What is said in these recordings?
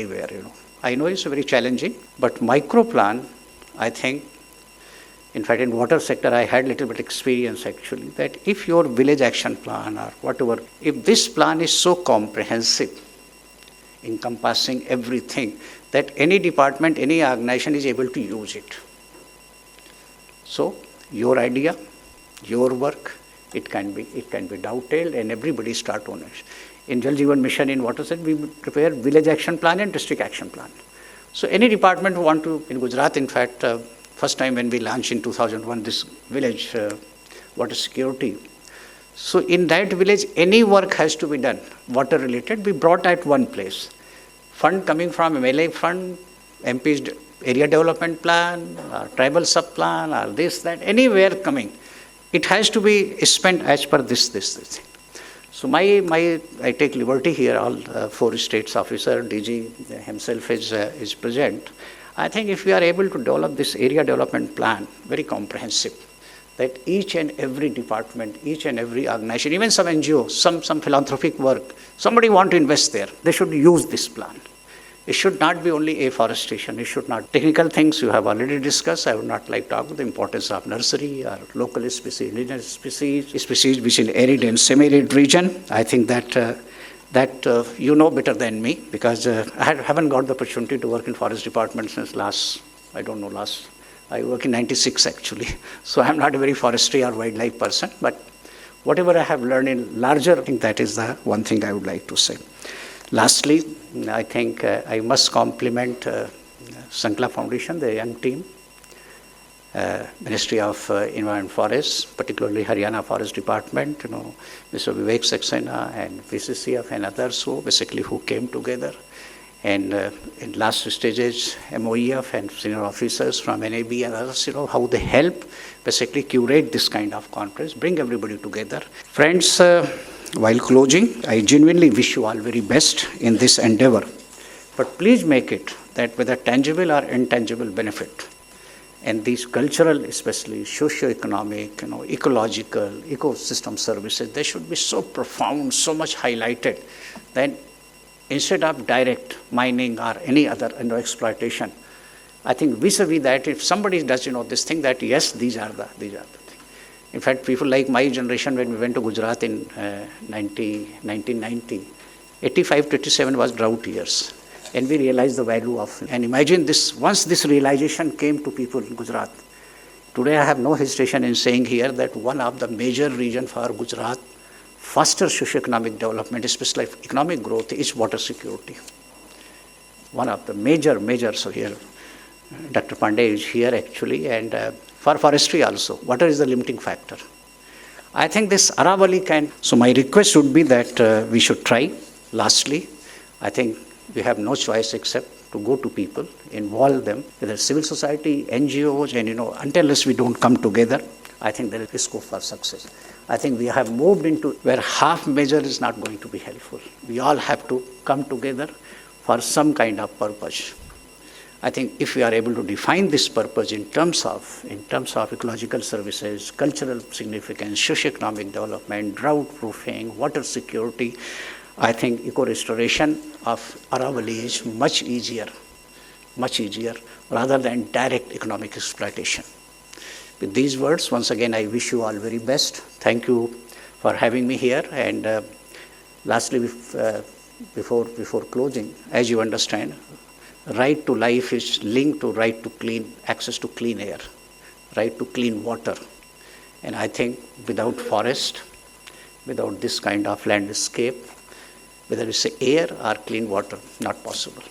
anywhere, I know it's very challenging, but micro plan, I think, in fact, in water sector, I had little bit experience actually, that if your village action plan or whatever, if this plan is so comprehensive, encompassing everything, that any department, any organization is able to use it. So your idea, your work, it can be dovetailed and everybody start on it. In Jal Jeevan Mission in water sector, we prepare village action plan and district action plan. So any department who want to, in Gujarat, in fact, first time when we launched in 2001 this village water security. So in that village, any work has to be done, water related, we brought at one place. Fund coming from MLA fund, MP's area development plan, or tribal sub plan, or this, that, anywhere coming. It has to be spent as per this thing. So I take liberty here, all 4 states officer, DG himself is present. I think if we are able to develop this area development plan, very comprehensive, that each and every department, each and every organization, even some NGO, some philanthropic work, somebody want to invest there, they should use this plan. It should not be only afforestation. It should not. Technical things you have already discussed. I would not like to talk about the importance of nursery or local species, indigenous species which in arid and semi-arid region. I think that you know better than me, because I haven't got the opportunity to work in forest department since I work in 96 actually. So I'm not a very forestry or wildlife person, but whatever I have learned in larger, I think that is the one thing I would like to say. Lastly, I think I must compliment Sankla Foundation, the young team, Ministry of Environment and Forests, particularly Haryana Forest Department, Mr. Vivek Saxena and VCCF and others who came together. And in last stages, MOEF and senior officers from NAB and others, how they help basically curate this kind of conference, bring everybody together. Friends, while closing, I genuinely wish you all very best in this endeavor. But please make it that whether tangible or intangible benefit, and these cultural, especially socio-economic, ecological, ecosystem services, they should be so profound, so much highlighted, that instead of direct mining or any other exploitation, I think vis-a-vis that, if somebody does this thing, that yes, these are the things. In fact, people like my generation, when we went to Gujarat in 1990, 85 to 87 was drought years. And we realized the value of, and imagine this, once this realization came to people in Gujarat, today I have no hesitation in saying here that one of the major reason for Gujarat faster socio-economic development, especially economic growth, is water security. One of the major, so here, Dr. Pandey is here actually, and for forestry also, water is the limiting factor. I think this Aravalli can, so my request would be that we should try. Lastly, I think we have no choice except to go to people, involve them, whether civil society, NGOs, and until we don't come together, I think there is scope for success. I think we have moved into where half measure is not going to be helpful. We all have to come together for some kind of purpose. I think if we are able to define this purpose in terms of ecological services, cultural significance, socio-economic development, drought proofing, water security, I think eco-restoration of Aravalli is much easier rather than direct economic exploitation. With these words, once again, I wish you all very best. Thank you for having me here. And lastly, before closing, as you understand, right to life is linked to right to clean, access to clean air, right to clean water. And I think without forest, without this kind of landscape, whether it's air or clean water, not possible.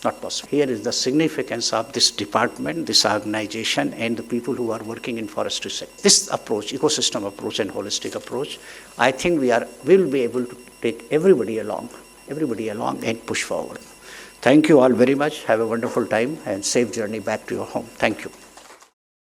Not possible. Here is the significance of this department, this organization, and the people who are working in forestry sector. This approach, ecosystem approach and holistic approach, I think we will be able to take everybody along and push forward. Thank you all very much. Have a wonderful time and safe journey back to your home. Thank you.